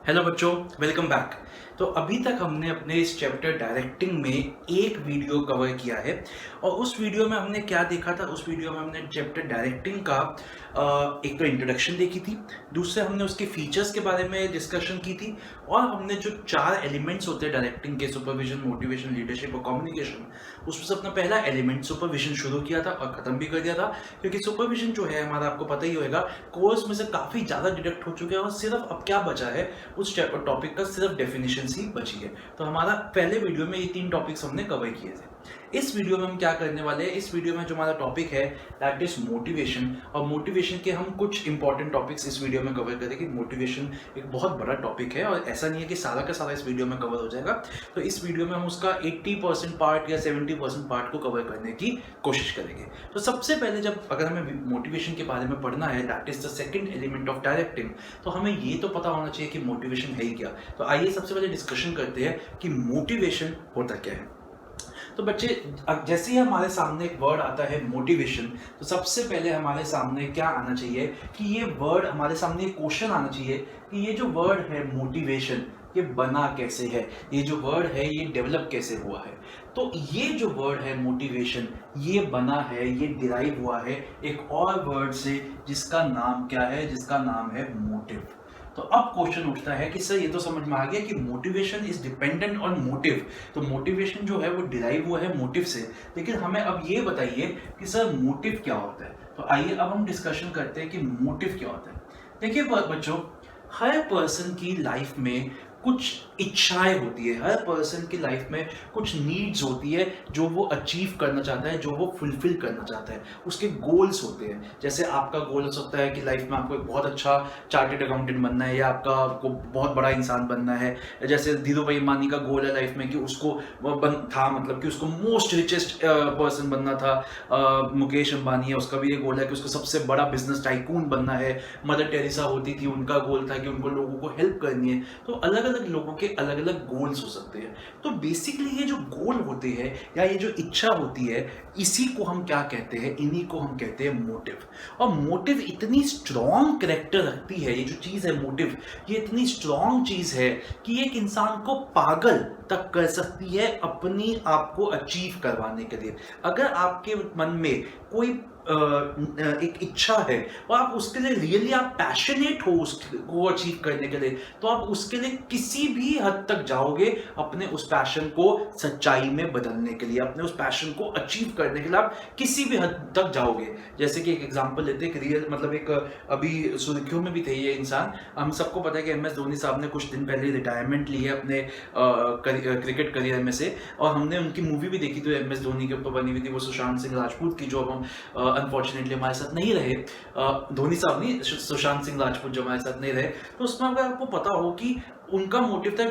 Hello बच्चों, welcome back. तो अभी तक हमने अपने इस चैप्टर डायरेक्टिंग में एक वीडियो कवर किया है और उस वीडियो में हमने क्या देखा था। उस वीडियो में हमने चैप्टर डायरेक्टिंग का एक तो इंट्रोडक्शन देखी थी, दूसरे हमने उसके फीचर्स के बारे में डिस्कशन की थी और हमने जो 4 एलिमेंट्स होते हैं डायरेक्टिंग के, सुपरविजन, मोटिवेशन, लीडरशिप और कम्युनिकेशन, उसमें से अपना पहला एलिमेंट सुपरविजन शुरू किया था और ख़त्म भी कर दिया था। क्योंकि सुपरविजन जो है हमारा, आपको पता ही होगा, कोर्स में से काफ़ी ज़्यादा डिडक्ट हो चुके हैं और सिर्फ अब क्या बचा है, उस टॉपिक का सिर्फ डेफिनेशन ही बची है। तो हमारा पहले वीडियो में ये 3 टॉपिक्स हमने कवर किए थे। इस वीडियो में हम क्या करने वाले हैं, इस वीडियो में जो हमारा टॉपिक है दैट इज मोटिवेशन, और मोटिवेशन के हम कुछ इंपॉर्टेंट टॉपिक्स इस वीडियो में कवर करेंगे। मोटिवेशन एक बहुत बड़ा टॉपिक है और ऐसा नहीं है कि सारा का सारा इस वीडियो में कवर हो जाएगा। तो इस वीडियो में हम उसका 80% पार्ट या 70% पार्ट को कवर करने की कोशिश करेंगे। तो सबसे पहले जब अगर हमें मोटिवेशन के बारे में पढ़ना है, that is the second element of directing, तो हमें ये तो पता होना चाहिए कि मोटिवेशन है ही क्या। तो आइए सबसे पहले डिस्कशन करते हैं कि मोटिवेशन होता क्या है। तो बच्चे, जैसे ही हमारे सामने एक वर्ड आता है मोटिवेशन, तो सबसे पहले हमारे सामने क्या आना चाहिए कि ये वर्ड, हमारे सामने क्वेश्चन आना चाहिए कि ये जो वर्ड है मोटिवेशन, ये बना कैसे है, ये जो वर्ड है ये डेवलप कैसे हुआ है। तो ये जो वर्ड है मोटिवेशन, ये बना है, ये डिराइव हुआ है एक और वर्ड से जिसका नाम क्या है, जिसका नाम है मोटिव। तो अब क्वेश्चन उठता है कि सर ये तो समझ में आ गया कि motivation is dependent on motive, तो मोटिवेशन जो है वो डिराइव हुआ है मोटिव से, लेकिन हमें अब ये बताइए कि सर मोटिव क्या होता है। तो आइए अब हम डिस्कशन करते हैं कि मोटिव क्या होता है। देखिए बच्चों, हर पर्सन की लाइफ में कुछ इच्छाएं होती है, हर पर्सन की लाइफ में कुछ नीड्स होती है जो वो अचीव करना चाहता है, जो वो फुलफिल करना चाहता है, उसके गोल्स होते हैं। जैसे आपका गोल हो सकता है कि लाइफ में आपको एक बहुत अच्छा चार्टेड अकाउंटेंट बनना है, या आपको बहुत बड़ा इंसान बनना है। जैसे धीरू भाई अंबानी का गोल है लाइफ में कि उसको था, मतलब कि उसको मोस्ट रिचेस्ट पर्सन बनना था। मुकेश अंबानी है, उसका भी ये गोल है कि उसको सबसे बड़ा बिजनेस टाइकून बनना है। मदर टेरेसा होती थी, उनका गोल था कि उनको लोगों को हेल्प करनी है। तो अलग अलग लोगों के अलग अलग गोल्स हो सकते हैं। तो बेसिकली ये जो गोल होते हैं या ये जो इच्छा होती है, इसी को हम क्या कहते हैं, इन्हीं को हम कहते हैं मोटिव। और मोटिव इतनी स्ट्रॉन्ग कैरेक्टर रखती है, ये जो चीज है मोटिव, ये इतनी स्ट्रॉन्ग चीज है कि एक इंसान को पागल तक कर सकती है अपनी आप को अचीव करवाने के लिए। अगर आपके मन में कोई एक इच्छा है और आप उसके लिए रियली आप पैशनेट हो उसको अचीव करने के लिए, तो आप उसके लिए किसी भी हद तक जाओगे अपने उस पैशन को सच्चाई में बदलने के लिए, अपने उस पैशन को अचीव करने के लिए आप किसी भी हद तक जाओगे। जैसे कि एक एग्जांपल लेते हैं, रियल मतलब एक अभी सुर्खियों में भी थे ये इंसान। हम सबको पता है कि एम एस धोनी साहब ने कुछ दिन पहले रिटायरमेंट ली है अपने क्रिकेट करियर में से, और हमने उनकी मूवी भी देखी थी एम एस धोनी के ऊपर बनी हुई थी, वो सुशांत सिंह राजपूत की, जो अब हम अनफॉर्चुनेटली हमारे साथ नहीं रहे। धोनी साहब नहीं, सुशांत सिंह राजपूत जो हमारे साथ नहीं रहे। तो उसमें अगर आपको पता हो कि उनका मोटिव था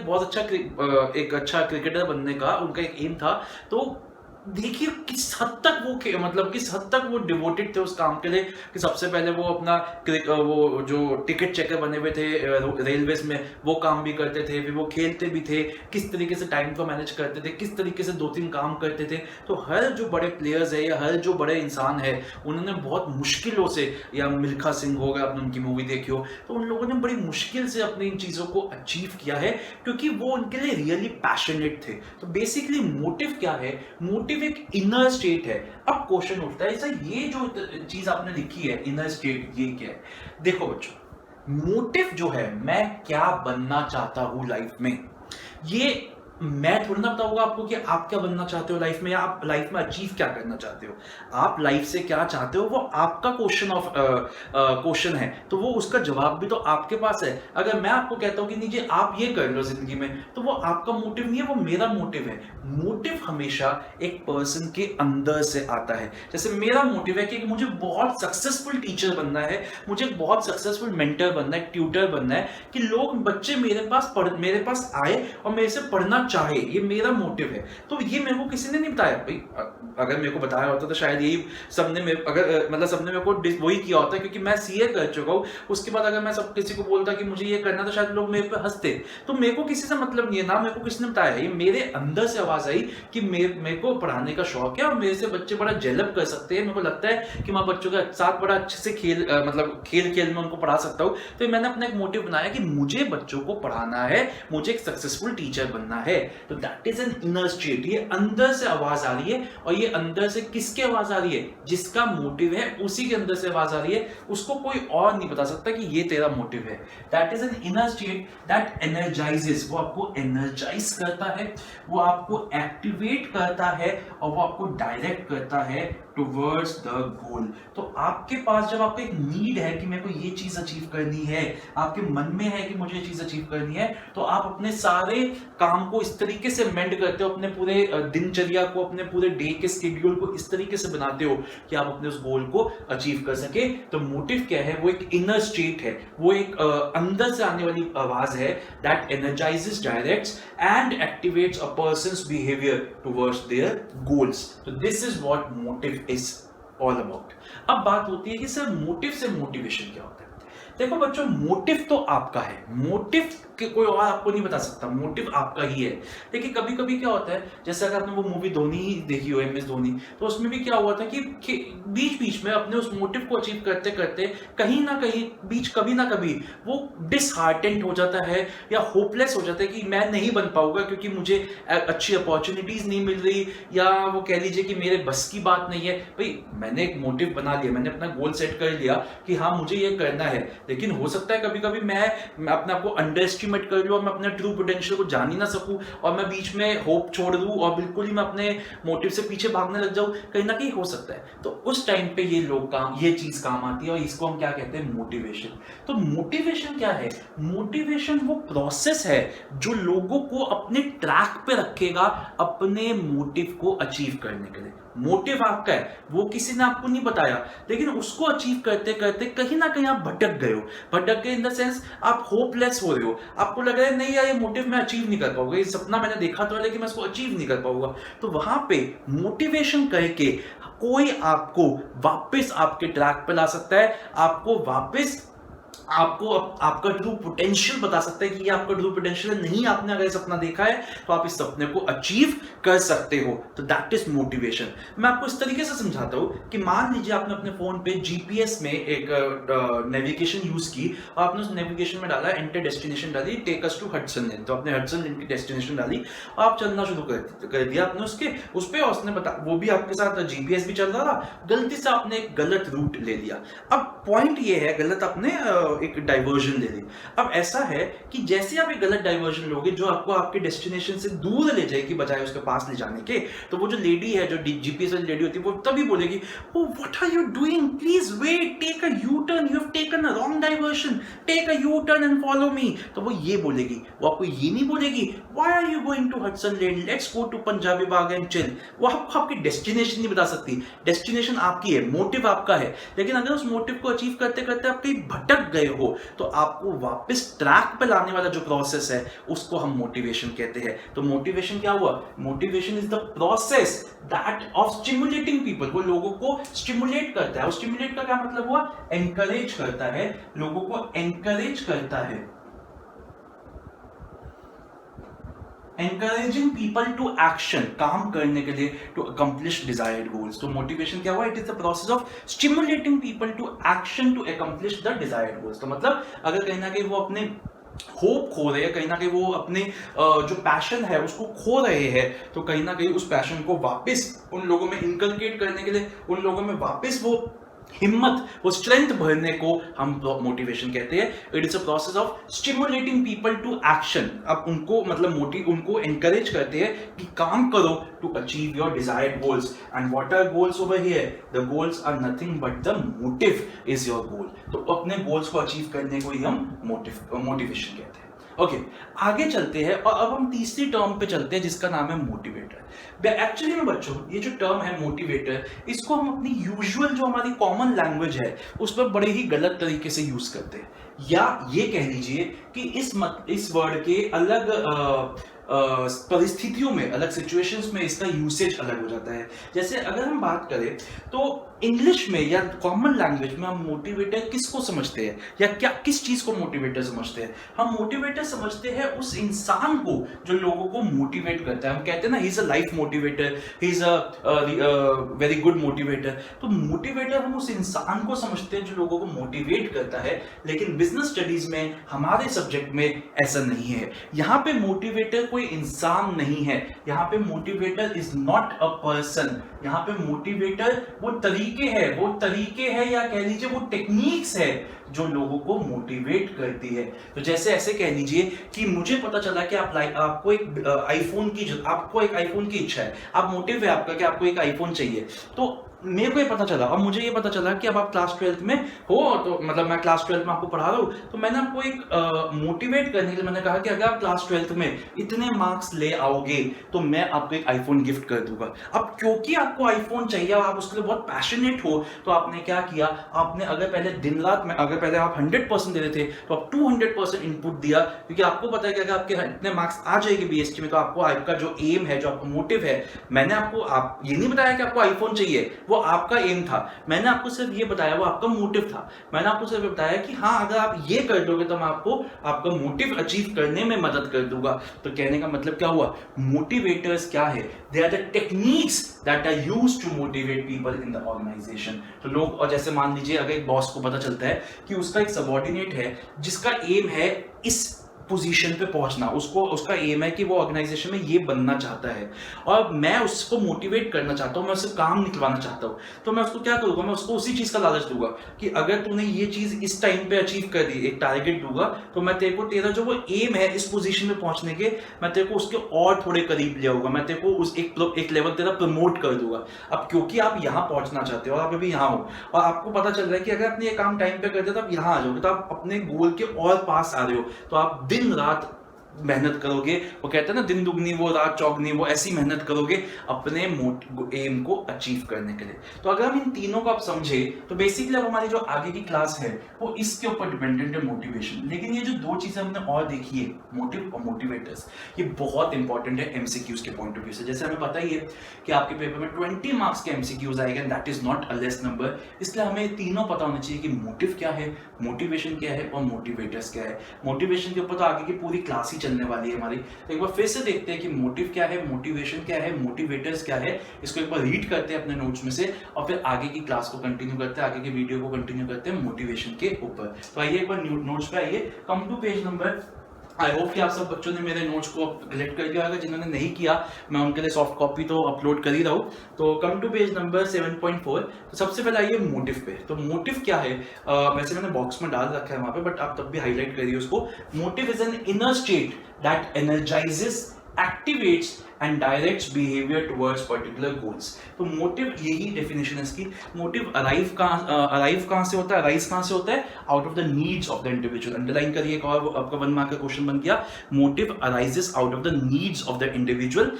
एक अच्छा क्रिकेटर बनने का, उनका एक एम था। तो देखिए किस हद तक वो मतलब किस हद तक वो डिवोटेड थे उस काम के लिए कि सबसे पहले वो अपना वो जो टिकट चेकर बने हुए थे रेलवेज में, वो काम भी करते थे, फिर वो खेलते भी थे, किस तरीके से टाइम को मैनेज करते थे, किस तरीके से 2-3 काम करते थे। तो हर जो बड़े प्लेयर्स है या हर जो बड़े इंसान है, उन्होंने बहुत मुश्किलों से, या मिल्खा सिंह हो गया, आपने उनकी मूवी देखी हो, तो उन लोगों ने बड़ी मुश्किल से अपनी इन चीज़ों को अचीव किया है क्योंकि वो उनके लिए रियली पैशनेट थे। तो बेसिकली मोटिव क्या है, मोटिव एक इनर स्टेट है। अब क्वेश्चन उठता है, सर ये जो चीज आपने लिखी है इनर स्टेट, ये क्या है। देखो बच्चों, मोटिव जो है, मैं क्या बनना चाहता हूं लाइफ में, ये मैं थोड़ी ना बताऊंगा आपको कि आप क्या बनना चाहते हो लाइफ में, या आप लाइफ में अचीव क्या करना चाहते हो। आप लाइफ से क्या चाहते हो वो आपका क्वेश्चन है, तो वो उसका जवाब भी तो आपके पास है। अगर मैं आपको कहता हूं कि नीचे आप ये कर लो जिंदगी में, तो वो आपका मोटिव नहीं है, वो मेरा मोटिव है। मोटिव हमेशा एक पर्सन के अंदर से आता है। जैसे मेरा मोटिव है कि मुझे बहुत सक्सेसफुल टीचर बनना है, मुझे बहुत सक्सेसफुल मेंटर बनना है, ट्यूटर बनना है, कि लोग बच्चे मेरे पास आए और मेरे से पढ़ना चाहे, ये मेरा मोटिव है। तो ये मेरे को किसी ने नहीं बताया भाई, अगर मेरे को बताया होता तो शायद यही सबने सबने मेरे को वही किया होता, क्योंकि मैं सीए कर चुका हूँ। उसके बाद अगर मैं सब किसी को बोलता कि मुझे ये करना, तो शायद लोग मेरे पे हंसते। तो मेरे को किसी से मतलब नहीं है, ना मेरे को किसी ने बताया, ये मेरे अंदर से आवाज आई कि मेरे को पढ़ाने का शौक है और मेरे से बच्चे बड़ा डेवलप कर सकते हैं। मेरे को लगता है कि मैं बच्चों के साथ बड़ा अच्छे से खेल में उनको पढ़ा सकता हूँ। तो मैंने अपना एक मोटिव बनाया कि मुझे बच्चों को पढ़ाना है, मुझे एक सक्सेसफुल टीचर बनना है। तो that is an inner state, ये अंदर से आवाज आ रही है। और ये अंदर से किसकी आवाज आ रही है? जिसका मोटिव है उसी के अंदर से आवाज आ रही है, उसको कोई और नहीं बता सकता कि ये तेरा मोटिव है। That is an inner state that energises, वो आपको एनर्जाइज करता है, वो आपको एक्टिवेट करता है और वो आपको डायरेक्ट करता है टुवर्ड्स द गोल। तो आपके पास जब आपको एक नीड है कि मेरे को ये चीज अचीव करनी है, आपके मन में है कि मुझे ये चीज अचीव करनी है, तो आप अपने सारे काम को इस तरीके से मेंड करते हो, अपने पूरे दिनचर्या को, अपने पूरे डे के शेड्यूल को इस तरीके से बनाते हो कि आप अपने उस गोल को अचीव कर सके। तो मोटिव क्या है? वो एक इनर स्टेट है, वो एक अंदर से आने वाली आवाज है that energises, directs and activates a person's behaviour towards their goals. तो this is what motive is all about. अब बात होती है कि सर मोटिव से मोटिवेशन क्या होता है? देखो बच्चों, मोटिव तो आपका है, मोटिव के कोई और आपको नहीं बता सकता, मोटिव आपका ही है। देखिए कभी कभी क्या होता है, जैसे अगर आपने वो मूवी धोनी ही देखी हो, MS धोनी, तो उसमें भी क्या हुआ था कि बीच बीच में अपने उस मोटिव को अचीव करते करते कहीं ना कहीं कभी ना कभी वो डिसहार्टेंड हो जाता है या होपलेस हो जाता है कि मैं नहीं बन पाऊंगा क्योंकि मुझे अच्छी अपॉर्चुनिटीज नहीं मिल रही, या वो कह लीजिए कि मेरे बस की बात नहीं है। भाई मैंने एक मोटिव बना लिया, मैंने अपना गोल सेट कर लिया कि हाँ मुझे ये करना है, लेकिन हो सकता है कभी कभी मैं अपने आप को अंडर एस्टिमेट कर लूं और मैं अपने ट्रू पोटेंशियल को जान ही ना सकूं और मैं बीच में होप छोड़ दूं और बिल्कुल ही मैं अपने मोटिव से पीछे भागने लग जाऊं, कहीं ना कहीं हो सकता है। तो उस टाइम पे ये चीज काम आती है और इसको हम क्या कहते हैं? मोटिवेशन। तो मोटिवेशन क्या है? मोटिवेशन वो प्रोसेस है जो लोगों को अपने ट्रैक पे रखेगा अपने मोटिव को अचीव करने के लिए। मोटिव आपका है, वो किसी ने आपको नहीं बताया, लेकिन उसको अचीव करते करते कहीं ना कहीं आप भटक गए हो। भटक गए इन द सेंस आप होपलेस हो रहे हो, आपको लग रहा है नहीं यार ये मोटिव मैं अचीव नहीं कर पाऊंगा, ये सपना मैंने देखा तो है लेकिन मैं इसको अचीव नहीं कर पाऊंगा। तो वहां पे मोटिवेशन करके कोई आपको वापस आपके ट्रैक पे ला सकता है, आपको वापस आपका ट्रू पोटेंशियल बता सकता है कि ये आपका ट्रू पोटेंशियल है। नहीं, आपने अगर सपना देखा है तो आप इस सपने को अचीव कर सकते हो। तो दैट इज मोटिवेशन। मैं आपको इस तरीके से समझाता हूं कि मान लीजिए आपने अपने फोन पे जीपीएस में एक नेविगेशन यूज की और आपने उस नेविगेशन में डाला एंटर डेस्टिनेशन डाली टेक अस टू हडसन लेन। तो आपने हडसन लेन की डेस्टिनेशन डाली और आप चलना शुरू कर दिया आपने उस पे, उसने बता वो भी आपके साथ जीपीएस भी चल रहा था, गलती से आपने एक गलत रूट ले लिया। अब पॉइंट ये है, गलत आपने एक डाइवर्जन ले ली। अब ऐसा है कि जैसे आप एक गलत डाइवर्जन लोगे जो आपको आपके डेस्टिनेशन से दूर ले जाएगी बजाय उसके पास ले जाने के, तो वो जो लेडी है, जो जीपीएस वाली लेडी होती है, वो तभी बोलेगी oh what are you doing, please wait, take a U turn, you have taken a wrong diversion, take a U turn and follow me. तो वो ये बोलेगी, वो आपको ये नहीं बोलेगी why are you going to Hudson lane, let's go to Punjabi Bagh and chill. वो आपको आपकी डेस्टिनेशन नहीं बता सकती। डेस्टिनेशन आपकी है, मोटिव आपका है, लेकिन अगर उस मोटिव को अचीव करते करते आप कहीं भटक गए हो तो आपको वापस ट्रैक पे लाने वाला जो प्रोसेस है उसको हम मोटिवेशन कहते हैं। तो मोटिवेशन क्या हुआ? Motivation is the process that of stimulating people. वो लोगों को स्टिमुलेट करता है। और स्टिमुलेट का क्या मतलब हुआ? एनकरेज करता है, लोगों को एनकरेज करता है, encouraging people to action, काम करने के लिए, to accomplish desired goals। तो motivation क्या हुआ? It is the process of stimulating people to action to accomplish the desired goals। तो मतलब अगर कहीं ना कहीं वो अपने होप खो रहे हैं, कहीं ना कहीं वो अपने जो पैशन है उसको खो रहे हैं, तो कहीं ना कहीं उस पैशन को वापस उन लोगों में इनकलकेट करने के लिए, उन लोगों में वापस वो हिम्मत, वो स्ट्रेंथ भरने को हम मोटिवेशन कहते हैं। It is a process of stimulating people to action. अब उनको उनको एनकरेज करते हैं कि काम करो to achieve your desired goals. And what are goals over here? The goals are nothing but the motive is your goal. तो अपने गोल्स को अचीव करने को ही हम मोटिवेशन कहते हैं। ओके, आगे चलते हैं और अब हम तीसरी टर्म पे चलते हैं जिसका नाम है मोटिवेटर। एक्चुअली में बच्चों ये जो टर्म है मोटिवेटर, इसको हम अपनी यूजुअल जो हमारी कॉमन लैंग्वेज है उस पर बड़े ही गलत तरीके से यूज करते हैं। या ये कह लीजिए कि इस वर्ड के अलग परिस्थितियों में, अलग सिचुएशंस में इसका यूसेज अलग हो जाता है। जैसे अगर हम बात करें तो इंग्लिश में या कॉमन लैंग्वेज में हम मोटिवेटर किसको समझते हैं या क्या किस चीज को मोटिवेटर समझते हैं? हम मोटिवेटर समझते हैं उस इंसान को जो लोगों को मोटिवेट करता है। हम कहते हैं ना, he is a life motivator, he is a very good motivator. तो मोटिवेटर हम उस इंसान को समझते हैं जो लोगों को मोटिवेट करता है, लेकिन बिजनेस स्टडीज में हमारे सब्जेक्ट में ऐसा नहीं है। यहाँ पे मोटिवेटर कोई इंसान नहीं है, यहाँ पे motivator is not a person. यहाँ पे मोटिवेटर वो तरीके है या कह लीजिए वो टेक्निक्स है जो लोगों को मोटिवेट करती है। तो जैसे ऐसे कह लीजिए कि मुझे पता चला कि आपको एक आईफोन की इच्छा है, आप मोटिव है आपका कि आपको एक आईफोन चाहिए। तो मेरे को ये पता चला, अब मुझे ये पता चला कि अब आप क्लास 12th में हो, तो मतलब मैं क्लास 12th में आपको पढ़ा रहा हूँ, तो मैंने आपको एक मोटिवेट करने के लिए मैंने कहा कि अगर आप क्लास 12th में इतने मार्क्स ले आओगे तो मैं आपको एक आईफोन गिफ्ट कर दूंगा। अब क्योंकि आपको आईफोन चाहिए और आप उसके लिए बहुत पैशनेट हो, तो आपने क्या किया, आपने अगर पहले दिन रात में अगर पहले आप 100% दे रहे थे तो आप 200% इनपुट दिया, क्योंकि आपको पता है कि अगर आपके इतने मार्क्स आ जाएंगे बीएसटी में तो आपका जो एम है, जो आपका मोटिव है, मैंने आपको ये नहीं बताया कि आपको आईफोन चाहिए, वो आपका एम था। मैंने आपको सिर्फ ये बताया, वो आपका मोटिव था। मैंने आपको सिर्फ बताया कि हाँ, अगर आप ये कर दोगे तो मैं आपको आपका मोटिव अचीव करने में मदद कर दूंगा। तो कहने का मतलब क्या हुआ, मोटिवेटर्स क्या है, they are the techniques that are used to motivate people in the organisation. तो लोग, और जैसे मान लीजिए अगर एक बॉस को पता चलता है कि उसका एक सबऑर्डिनेट है जिसका एम है इस पोजीशन पे पहुंचना, उसका एम है कि वो ऑर्गेनाइजेशन में ये बनना चाहता है और मैं उसको मोटिवेट करना चाहता हूं, मैं उससे काम निकलवाना चाहता हूं, तो मैं उसको क्या करूंगा, मैं उसको उसी चीज का लालच दूंगा कि अगर तूने ये चीज इस टाइम पे अचीव कर दी, एक टारगेट दूंगा, तो मैं तेरे को तेरा जो वो एम है इस पोजीशन में पहुंचने के, मैं तेरे को उसके और थोड़े करीब ले आऊंगा, मैं तेरे को उस एक लेवल तेरा प्रमोट कर दूंगा। अब क्योंकि आप यहां पहुंचना चाहते हो और आप अभी यहां हो और आपको पता चल रहा है कि अगर अपने ये काम टाइम पे करते तो आप यहां आ जाओगे, तो आप अपने गोल के और पास आ रहे हो, तो आप दिन रात मेहनत करोगे। वो कहते हैं ना, दिन दुगनी वो रात चौगनी, वो ऐसी मेहनत करोगे अपने एम को अचीव करने के लिए। तो अगर हम इन तीनों को आप समझे तो बेसिकली अब हमारी जो आगे की क्लास है वो इसके ऊपर डिपेंडेंट है, मोटिवेशन। लेकिन ये जो दो चीजें हमने और देखी है, मोटिव और मोटिवेटर्स, ये बहुत इंपॉर्टेंट है एमसीक्यूज के पॉइंट ऑफ व्यू से। जैसे हमें पता ही है कि आपके पेपर में 20 मार्क्स के एमसीक्यूज आएंगे, that is not a less number. इसलिए हमें तीनों पता होना चाहिए कि मोटिव क्या है, मोटिवेशन क्या है और मोटिवेटर्स क्या है। मोटिवेशन के ऊपर तो आगे की पूरी क्लास ही चलने वाली है हमारी। तो एक बार फिर से देखते हैं कि मोटिव क्या है, मोटिवेशन क्या है, मोटिवेटर्स क्या है। इसको एक बार रीड करते हैं अपने नोट्स में से और फिर आगे की क्लास को कंटिन्यू करते हैं, आगे की वीडियो को कंटिन्यू करते हैं मोटिवेशन के ऊपर। तो आइए एक बार नोट्स पे आइए, come to page number, I hope कि आप सब बच्चों ने मेरे नोट्स को कलेक्ट कर लिया होगा। जिन्होंने नहीं किया, मैं उनके लिए सॉफ्ट कॉपी तो अपलोड कर ही रहा हूँ। तो कम टू पेज नंबर 7.4। तो सबसे पहले आइए मोटिव पे। तो मोटिव क्या है, वैसे मैंने बॉक्स में डाल रखा है वहां पे, बट आप तब भी हाईलाइट करिए उसको। Motive is an inner state that energises, activates and directs behaviour towards particular goals. तो मोटिव, यही डेफिनेशन है इसकी। मोटिव अराइव कहां से होता है, अराइज कहां से होता है, out of the needs of the individual. Underline करिए, एक और आपका 1 मार्क का क्वेश्चन बन गया। Motive arises out of the needs of the individual.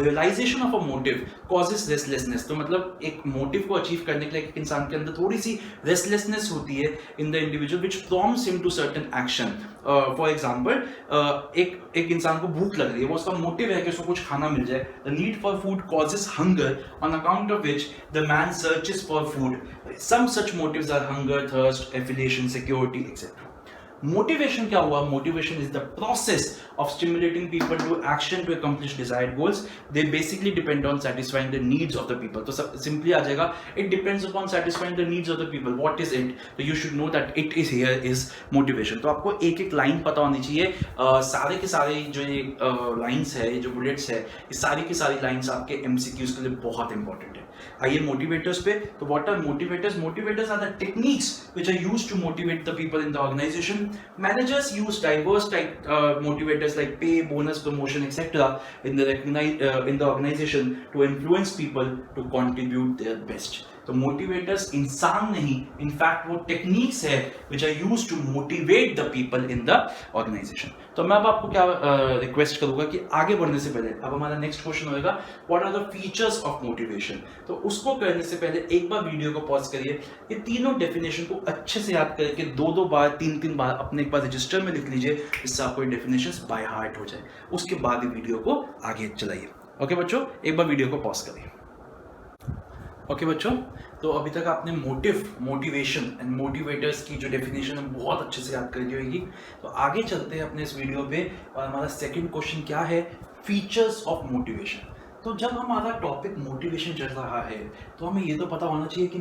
Realisation of a motive causes restlessness. तो मतलब एक मोटिव को अचीव करने के लिए एक इंसान के अंदर थोड़ी सी रेस्टलेसनेस होती है in the individual which prompts him to certain action. For example, एक इंसान को भूख लग रही है, वो उसका मोटिव है कि उसको कुछ खाना मिल जाए। The need for food causes hunger on account of which the man searches for food. Some such motives are hunger, thirst, affiliation, security etcetera. Motivation क्या हुआ, motivation is the process of stimulating people to action to accomplish desired goals. They basically depend on satisfying the needs of the people. तो simply आ जाएगा, it depends upon satisfying the needs of the people. What is it, तो you should know that it is here is motivation. तो आपको एक एक line पता होनी चाहिए। सारे के सारे जो ये लाइन्स है, ये जो बुलेट्स है, ये सारी की सारी लाइन्स आपके एमसीक्यूज के लिए बहुत इंपॉर्टेंट है। आइए मोटिवेटर्स पे। तो what are motivators, motivators are the techniques which are used to motivate the people in the organisation. Managers use diverse type motivators like pay, bonus, promotion, etc. in the organization to influence people to contribute their best. तो motivators इंसान नहीं, in fact वो techniques है which are used to motivate the people in the organisation. तो मैं अब आपको क्या रिक्वेस्ट करूंगा कि आगे बढ़ने से पहले अब हमारा नेक्स्ट क्वेश्चन होगा what are the features of motivation. तो उसको करने से पहले एक बार वीडियो को पॉज करिए, ये तीनों डेफिनेशन को अच्छे से याद करके 2-2 बार 3-3 बार अपने एक बार रजिस्टर में लिख लीजिए, इससे आपको डेफिनेशंस बाय हार्ट हो जाए। उसके बाद ही वीडियो को आगे चलाइए। ओके बच्चों, एक बार वीडियो को पॉज करिए। ओके बच्चों, तो अभी तक आपने मोटिवेशन एंड मोटिवेटर्स की जो डेफिनेशन है बहुत अच्छे से याद कर ली होगी। तो आगे चलते हैं अपने इस वीडियो पे, और हमारा सेकंड क्वेश्चन क्या है, फीचर्स ऑफ मोटिवेशन। तो जब हमारा टॉपिक मोटिवेशन चल रहा है तो हमें ये तो पता होना चाहिए कि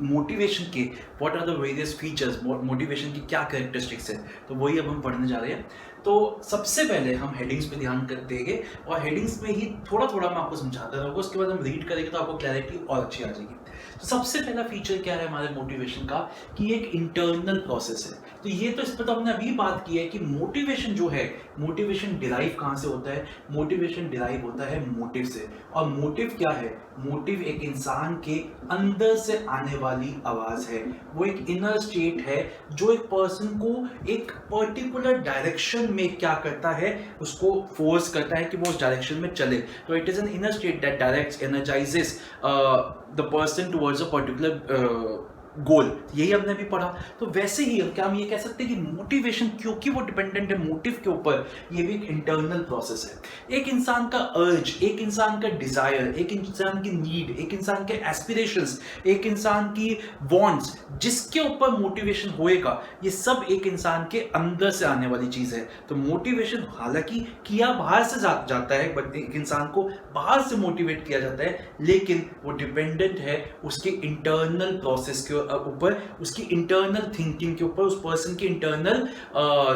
मोटिवेशन के what are the various features, motivation की क्या कैरेक्टरिस्टिक्स है। तो वही अब हम पढ़ने जा रहे हैं। तो सबसे पहले हम हेडिंग्स पे ध्यान देंगे, और हेडिंग्स में ही थोड़ा थोड़ा मैं आपको समझाता रहूँगा, उसके बाद हम रीड करेंगे तो आपको क्लैरिटी और अच्छी आ जाएगी। तो सबसे पहला फीचर क्या है हमारे मोटिवेशन का, कि एक इंटरनल प्रोसेस है। तो ये तो इस पर तो हमने अभी बात की है कि मोटिवेशन जो है, मोटिवेशन डिराइव कहाँ से होता है, मोटिवेशन डिराइव होता है मोटिव से। और मोटिव क्या है, मोटिव एक इंसान के अंदर से आने वाली आवाज है, वो एक इनर स्टेट है जो एक पर्सन को एक पर्टिकुलर डायरेक्शन में क्या करता है, उसको फोर्स करता है कि वो उस डायरेक्शन में चले। तो it is an inner state that directs, energises the person towards a particular goal. यही हमने भी पढ़ा। तो वैसे ही क्या हम ये कह सकते हैं कि मोटिवेशन, क्योंकि वो डिपेंडेंट है मोटिव के ऊपर, ये भी एक इंटरनल प्रोसेस है। एक इंसान का अर्ज, एक इंसान का डिजायर, एक इंसान की नीड, एक इंसान के एस्पिरेशंस, एक इंसान की वांट्स, जिसके ऊपर मोटिवेशन होएगा, ये सब एक इंसान के अंदर से आने वाली चीज है। तो मोटिवेशन हालांकि किया बाहर से जाता है, बट एक इंसान को बाहर से मोटिवेट किया जाता है, लेकिन वो डिपेंडेंट है उसके इंटरनल प्रोसेस के ऊपर, उसकी इंटरनल थिंकिंग के ऊपर, उस पर्सन की इंटरनल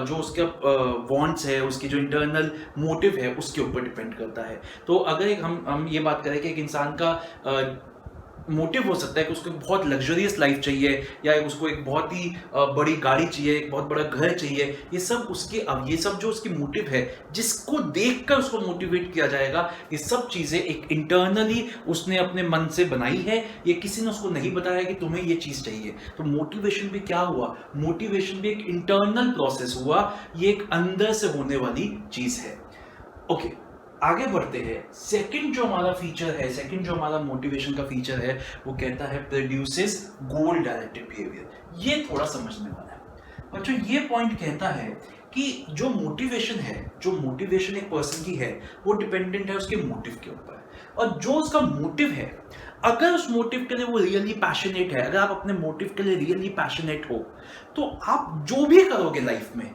जो उसका वांट्स है, उसकी जो इंटरनल मोटिव है, उसके ऊपर डिपेंड करता है। तो अगर हम ये बात करें कि एक इंसान का मोटिव हो सकता है कि उसको बहुत लग्जरियस लाइफ चाहिए, या उसको एक बहुत ही बड़ी गाड़ी चाहिए, एक बहुत बड़ा घर चाहिए, ये सब ये सब जो उसकी मोटिव है, जिसको देखकर उसको मोटिवेट किया जाएगा, ये सब चीजें एक इंटरनली उसने अपने मन से बनाई है, ये किसी ने उसको नहीं बताया कि तुम्हें ये चीज चाहिए। तो मोटिवेशन भी क्या हुआ, मोटिवेशन भी एक इंटरनल प्रोसेस हुआ, ये एक अंदर से होने वाली चीज है। ओके, आगे बढ़ते हैं। सेकंड जो हमारा फीचर है, सेकंड जो हमारा मोटिवेशन का फीचर है, वो कहता है प्रोड्यूसेस गोल डायरेक्टेड बिहेवियर। ये थोड़ा समझने वाला है बच्चों। ये पॉइंट कहता है कि जो मोटिवेशन है, जो मोटिवेशन एक पर्सन की है, वो डिपेंडेंट है उसके मोटिव के ऊपर। और जो उसका मोटिव है, अगर उस मोटिव के लिए वो रियली पैशनेट है, अगर आप अपने मोटिव के लिए रियली पैशनेट हो, तो आप जो भी करोगे लाइफ में,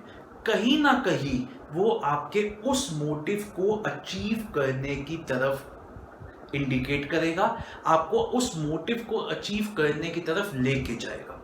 कहीं ना कहीं वो आपके उस मोटिव को अचीव करने की तरफ इंडिकेट करेगा, आपको उस मोटिव को अचीव करने की तरफ लेके जाएगा।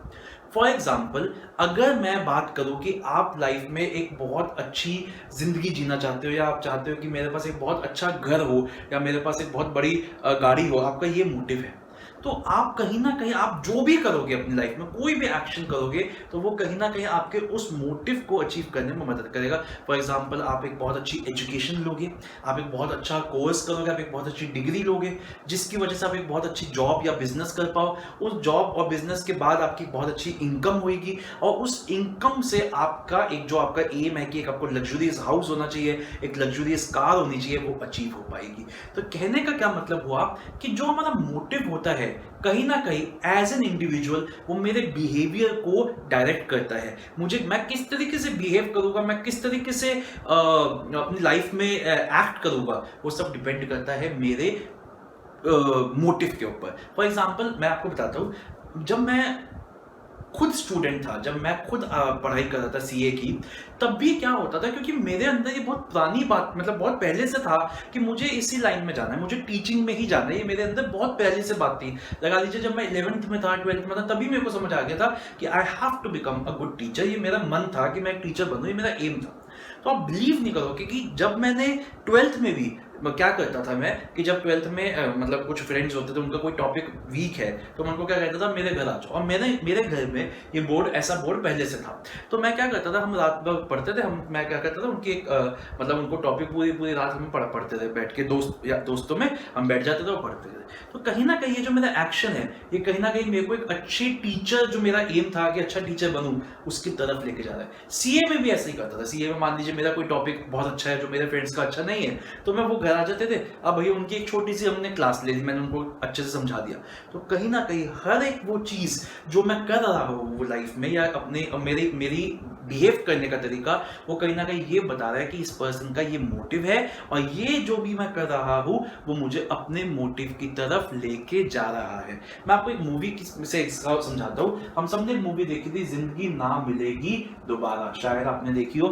फॉर एग्जाम्पल, अगर मैं बात करूं कि आप लाइफ में एक बहुत अच्छी जिंदगी जीना चाहते हो, या आप चाहते हो कि मेरे पास एक बहुत अच्छा घर हो, या मेरे पास एक बहुत बड़ी गाड़ी हो, आपका ये मोटिव है, तो आप कहीं ना कहीं आप जो भी करोगे अपनी लाइफ में, कोई भी एक्शन करोगे, तो वो कहीं ना कहीं आपके उस मोटिव को अचीव करने में मदद करेगा। फॉर एग्जांपल, आप एक बहुत अच्छी एजुकेशन लोगे, आप एक बहुत अच्छा कोर्स करोगे, आप एक बहुत अच्छी डिग्री लोगे, जिसकी वजह से आप एक बहुत अच्छी जॉब या बिजनेस कर पाओ। उस जॉब और बिजनेस के बाद आपकी बहुत अच्छी इनकम होगी, और उस इनकम से आपका एक जो आपका एम है कि एक आपको लग्जरियस हाउस होना चाहिए, एक लग्जरियस कार होनी चाहिए, वो अचीव हो पाएगी। तो कहने का क्या मतलब हुआ कि जो हमारा मोटिव होता है, कहीं ना कहीं एज एन इंडिविजुअल वो मेरे बिहेवियर को डायरेक्ट करता है। मैं किस तरीके से बिहेव करूंगा, मैं किस तरीके से अपनी लाइफ में एक्ट करूंगा, वो सब डिपेंड करता है मेरे मोटिव के ऊपर। फॉर एग्जाम्पल, मैं आपको बताता हूं, जब मैं खुद स्टूडेंट था, जब मैं खुद पढ़ाई कर रहा था सीए की, तब भी क्या होता था, क्योंकि मेरे अंदर ये बहुत पुरानी बात, मतलब बहुत पहले से था कि मुझे इसी लाइन में जाना है, मुझे टीचिंग में ही जाना है, ये मेरे अंदर बहुत पहले से बात थी। लगा लीजिए जब मैं 11th में था, 12th में था, तभी मेरे को समझ आ गया था कि I have to become a good teacher. ये मेरा मन था कि मैं एक टीचर बनूं, ये मेरा एम था। तो आप बिलीव नहीं करोगे कि जब मैंने 12th में भी क्या करता था मैं कि जब 12th में मतलब कुछ फ्रेंड्स होते थे, उनका कोई टॉपिक वीक है तो मैं उनको क्या कहता था, मेरे घर आ जाओ। और मेरे घर में ये बोर्ड, ऐसा बोर्ड पहले से था। तो मैं क्या करता था, हम रात भर पढ़ते थे, मैं क्या करता था उनकी मतलब उनको टॉपिक पूरी रात हम पढ़ते थे बैठ के, दोस्तों में हम बैठ जाते थे और पढ़ते थे। तो कहीं ना कहीं ये जो मेरा एक्शन है, ये कहीं ना कहीं मेरे को एक अच्छी टीचर, जो मेरा एम था कि अच्छा टीचर बनूं, उसकी तरफ लेके जा रहा है। सीए में भी ऐसा ही करता था। सीए में मान लीजिए मेरा कोई टॉपिक बहुत अच्छा है जो मेरे फ्रेंड्स का अच्छा नहीं है, तो मैं वो घर आ जाते थे, अब भैया उनकी एक छोटी सी हमने क्लास ले ली, मैंने उनको अच्छे से समझा दिया। तो कहीं ना कहीं हर एक वो चीज जो मैं कर रहा हूँ वो लाइफ में, या अपने मेरी बिहेव करने का तरीका, वो कहीं ना कहीं ये बता रहा है कि इस पर्सन का ये मोटिव है, और ये जो भी मैं कर रहा हूँ वो मुझे अपने मोटिव की तरफ लेके जा रहा है। मैं आपको एक मूवी से समझाता हूँ। हम सबने मूवी देखी थी, जिंदगी ना मिलेगी दोबारा, शायद आपने देखी हो,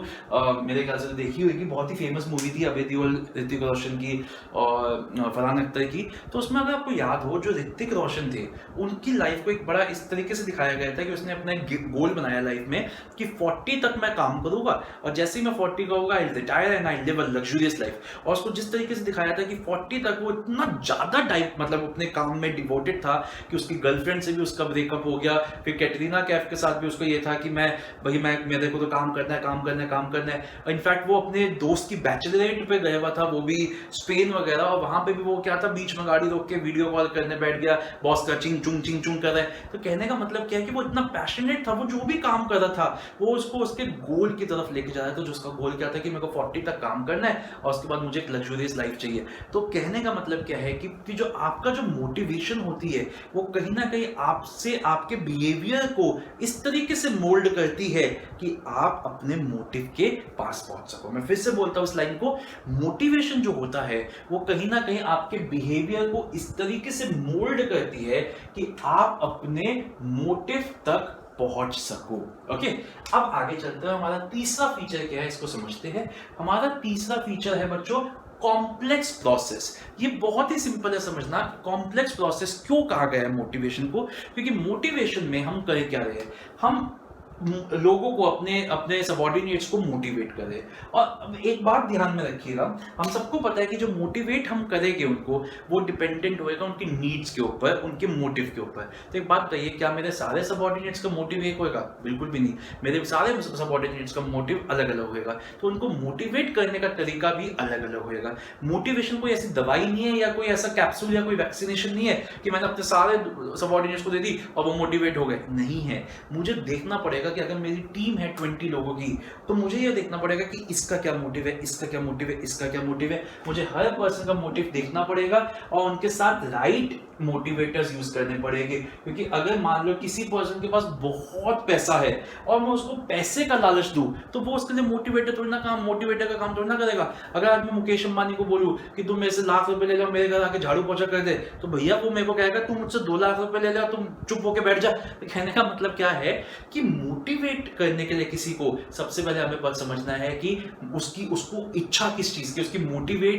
मेरे ख्याल से देखी होगी। बहुत ही फेमस मूवी थी, अभय देओल, ऋतिक रोशन की और फरहान अख्तर की। तो उसमें अगर आपको याद हो, जो ऋतिक रोशन थे, उनकी लाइफ को एक बड़ा इस तरीके से दिखाया गया था कि उसने अपना गोल बनाया लाइफ में कि 40 तक मैं काम करूंगा, और जैसे ही मैं 40 का होगा, I will retire and I live a luxurious life. और उसको जिस तरीके से दिखाया था कि 40 तक वो इतना ज्यादा टाइप मतलब अपने काम में डिवोटेड था कि उसकी गर्लफ्रेंड से भी उसका ब्रेकअप हो गया, फिर कैटरीना कैफ के साथ भी उसको ये था कि मेरे को तो काम करना है। इनफैक्ट वो अपने दोस्त की बैचलरेट पे गया हुआ था, वो भी स्पेन वगैरह, और वहां पे भी वो क्या था, बीच में गाड़ी रोक के वीडियो कॉल करने बैठ गया, बॉस का चिंग चुंग कर रहा है। तो कहने का मतलब क्या है कि वो इतना पैशनेट था, वो जो भी काम कर रहा था वो उसको उसके गोल की तरफ लेके जा रहा था, जो उसका गोल क्या था कि मेरे को 40 तक काम करना है और उसके बाद मुझे एक लग्जूरियस लाइफ चाहिए। तो कहने का मतलब क्या है कि जो आपका जो मोटिवेशन होती है, वो कहीं ना कहीं आपसे आपके बिहेवियर को इस तरीके से मोल्ड करती है कि आप अपने मोटिव के पास पहुंच सको। मैं फिर से बोलता हूं इस लाइन को, मोटिवेशन जो होता है वो कहीं ना कहीं आपके बिहेवियर को इस तरीके से मोल्ड करती है कि आप अपने मोटिव तक पहुंच सको। ओके, अब आगे चलते हैं। हमारा तीसरा फीचर क्या है, इसको समझते हैं। हमारा तीसरा फीचर है बच्चों, कॉम्प्लेक्स प्रोसेस। ये बहुत ही सिंपल है समझना। कॉम्प्लेक्स प्रोसेस क्यों कहा गया है मोटिवेशन को? क्योंकि मोटिवेशन में हम कर क्या रहे हैं, हम लोगों को अपने सबऑर्डिनेट्स को मोटिवेट करें। और एक बात ध्यान में रखिएगा, हम सबको पता है कि जो मोटिवेट हम करेंगे उनको, वो डिपेंडेंट होएगा उनकी नीड्स के ऊपर, उनके मोटिव के ऊपर। तो एक बात बताइए, क्या मेरे सारे सबऑर्डिनेट्स का मोटिव एक होएगा? बिल्कुल भी नहीं। मेरे सारे सबऑर्डिनेट्स का मोटिव अलग अलग होएगा, तो उनको मोटिवेट करने का तरीका भी अलग अलग होएगा। मोटिवेशन कोई ऐसी दवाई नहीं है, या कोई ऐसा कैप्सूल या कोई वैक्सीनेशन नहीं है कि मैंने अपने सारे सबऑर्डिनेट्स को दे दी और वो मोटिवेट हो गए। नहीं है। मुझे देखना पड़ेगा कि अगर मेरी टीम है 20 लोगों की, तो मुझे यह देखना पड़ेगा कि इसका क्या मोटिव है, इसका क्या मोटिव है, इसका क्या मोटिव है। मुझे हर पर्सन का मोटिव देखना पड़ेगा और उनके साथ राइट मोटिवेटर्स यूज करने पड़ेंगे। क्योंकि अगर मान लो किसी पर्सन के पास बहुत पैसा है और मैं उसको पैसे का लालच दूं, तो वो उसके लिए मोटिवेटर का काम थोड़ी ना करेगा। अगर आज मैं मुकेश अंबानी को बोलूं कि तुम मेरे से लाख रुपए ले लो, मेरे घर आके झाड़ू पोछा कर दे, तो भैया वो मेरे को कहेगा तू मुझसे 2 लाख रुपए ले ले, तुम चुप होके बैठ जा। तो कहने का मतलब क्या है कि मोटिवेट करने के लिए किसी को सबसे पहले हमें बात समझना है कि उसको इच्छा किस चीज की,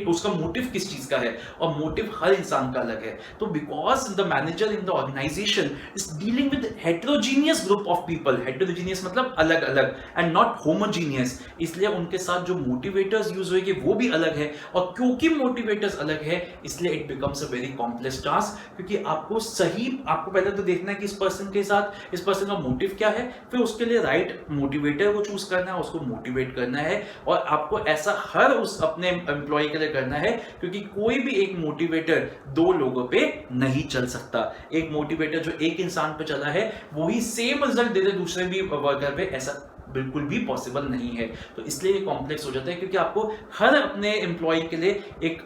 उसका मोटिव किस चीज का है। और मोटिव हर इंसान का अलग है। तो because the manager in the organisation is dealing with heterogeneous group of people, heterogeneous मतलब अलग अलग एंड नॉट होमोजीनियस, इसलिए उनके साथ जो मोटिवेटर्स यूज होंगे वो भी अलग है। और क्योंकि मोटिवेटर्स अलग है, इसलिए it becomes a very complex task. क्योंकि आपको पहले तो देखना है कि इस पर्सन का मोटिव क्या है, फिर उसके लिए राइट मोटिवेटर को चूज करना है, उसको मोटिवेट करना है। और आपको ऐसा हर उस अपने एम्प्लॉय के लिए करना है, क्योंकि कोई भी एक मोटिवेटर 2 लोगों पे नहीं चल सकता। एक मोटिवेटर जो एक इंसान पे चला है, वही सेम रिजल्ट दे दे दूसरे भी वर्कर पे, ऐसा बिल्कुल भी पॉसिबल नहीं है। तो इसलिए ये कॉम्प्लेक्स हो जाता है, क्योंकि आपको हर अपने एम्प्लॉय के लिए एक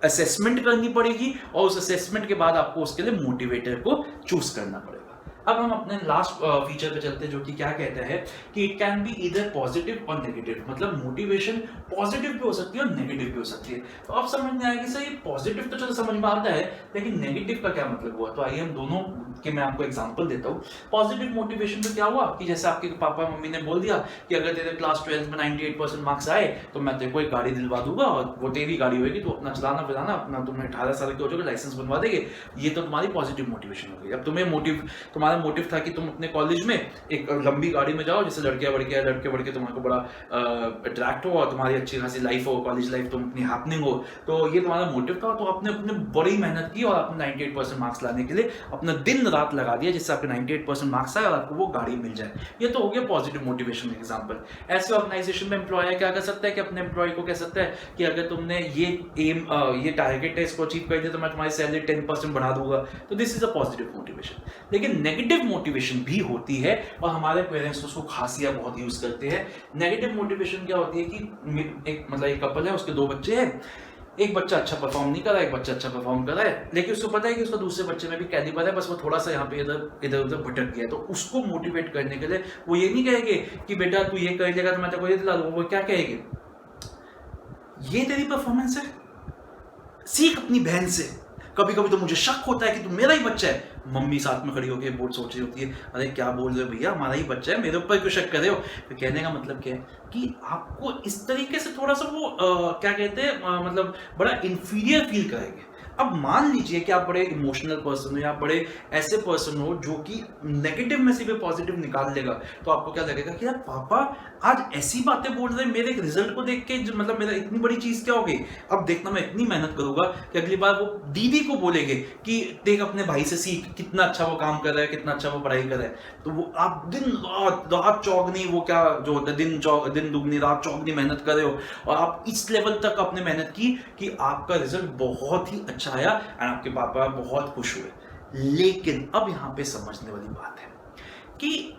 असेसमेंट करनी पड़ेगी, और उस असेसमेंट के बाद आपको उसके लिए मोटिवेटर को चूज करना पड़ेगा। अब हम अपने लास्ट फीचर पे चलते हैं, जो कि क्या कहता है कि it can be either positive और नेगेटिव। मतलब मोटिवेशन पॉजिटिव भी हो सकती है और नेगेटिव भी हो सकती है। तो अब समझ में आया कि सर ये पॉजिटिव तो चलो समझ में आता है, लेकिन नेगेटिव का क्या मतलब हुआ। तो आइए हम दोनों के मैं आपको एग्जांपल देता हूँ। पॉजिटिव मोटिवेशन तो क्या हुआ कि जैसे आपके पापा मम्मी ने बोल दिया कि अगर तेरे क्लास 12 में 98% मार्क्स आए तो मैं तेरे को एक गाड़ी दिलवा दूंगा, और वो तेरी गाड़ी होगी, तो अपना चलाना फिराना, अपना तुम्हें 18 साल के हो जाओगे, लाइसेंस बनवा देंगे। ये तो तुम्हारी पॉजिटिव मोटिवेशन हो गई। अब तुम्हारा तुम्हारा मोटिव था कि तुम अपने कॉलेज में एक लंबी गाड़ी में जाओ जिससे लड़के बढ़ के तुम्हारे को बड़ा अट्रैक्ट हो और तुम्हारी अच्छी खासी लाइफ हो, कॉलेज लाइफ तुम अपनी हैपनिंग हो, तो ये तुम्हारा मोटिव था। तो आपने अपने बड़ी मेहनत की और आपने 98% मार्क्स लाने के लिए अपना दिन रात लगा दिया जिससे आपके 98% मार्क्स आए और आपको वो गाड़ी मिल जाए। ये तो हो गया पॉजिटिव मोटिवेशन एग्जांपल। ऐसे ऑर्गेनाइजेशन में एम्प्लॉयर क्या कर सकता है कि अपने एम्प्लॉय को कह सकता है कि अगर तुमने ये टारगेट है इसको अचीव कर दिया तो मैं तुम्हारी सैलरी 10% बढ़ा दूंगा। तो this is a positive motivation. लेकिन नेगेटिव मोटिवेशन भी होती है और हमारे पेरेंट्स उसको खासिया बहुत यूज करते हैं। नेगेटिव मोटिवेशन क्या होती है कि एक कपल है, उसके 2 बच्चे हैं, एक बच्चा अच्छा परफॉर्म नहीं कर रहा है, एक बच्चा अच्छा परफॉर्म कर रहा है, लेकिन उसको पता है कि उसका दूसरे बच्चे में भी कैलिबर है, बस वो थोड़ा सा यहाँ पे इधर उधर भटक गया है। तो उसको मोटिवेट करने के लिए वो ये नहीं कहेंगे कि बेटा तू ये कर लेगा तो मैं तेरे को ये दिला दूंगा। वो क्या कहेंगे, ये तेरी परफॉर्मेंस है, सीख अपनी बहन से। कभी कभी तो मुझे शक होता है कि तू मेरा ही बच्चा है। मम्मी साथ में खड़ी होकर बोर्ड सोच रही होती है, अरे क्या बोल रहे हो भैया, हमारा ही बच्चा है, मेरे ऊपर क्यों शक कर रहे हो। तो कहने का मतलब क्या है कि आपको इस तरीके से थोड़ा सा वो क्या कहते हैं मतलब बड़ा इंफीरियर फील करेंगे। अब मान लीजिए कि आप बड़े इमोशनल पर्सन हो या बड़े ऐसे पर्सन हो जो कि नेगेटिव में से भी पॉजिटिव निकाल लेगा, तो आपको क्या लगेगा कि यार पापा आज ऐसी बातें बोल रहे हैं मेरे रिजल्ट को देख के, मतलब मेरा इतनी बड़ी चीज क्या हो गई। अब देखना मैं इतनी मेहनत करूंगा कि अगली बार वो दीदी को बोलेंगे कि देख अपने भाई से सीख, कितना अच्छा वो काम कर रहा है, कितना अच्छा वो पढ़ाई कर रहा है। तो वो आप दिन रात चौगनी, वो क्या जो होता है दिन दुगनी रात चौगनी मेहनत कर रहे हो और आप इस लेवल तक आपने मेहनत की कि आपका रिजल्ट बहुत ही अच्छा आया और आपके पापा बहुत खुश हुए। लेकिन अब यहां पे समझने वाली बात है कि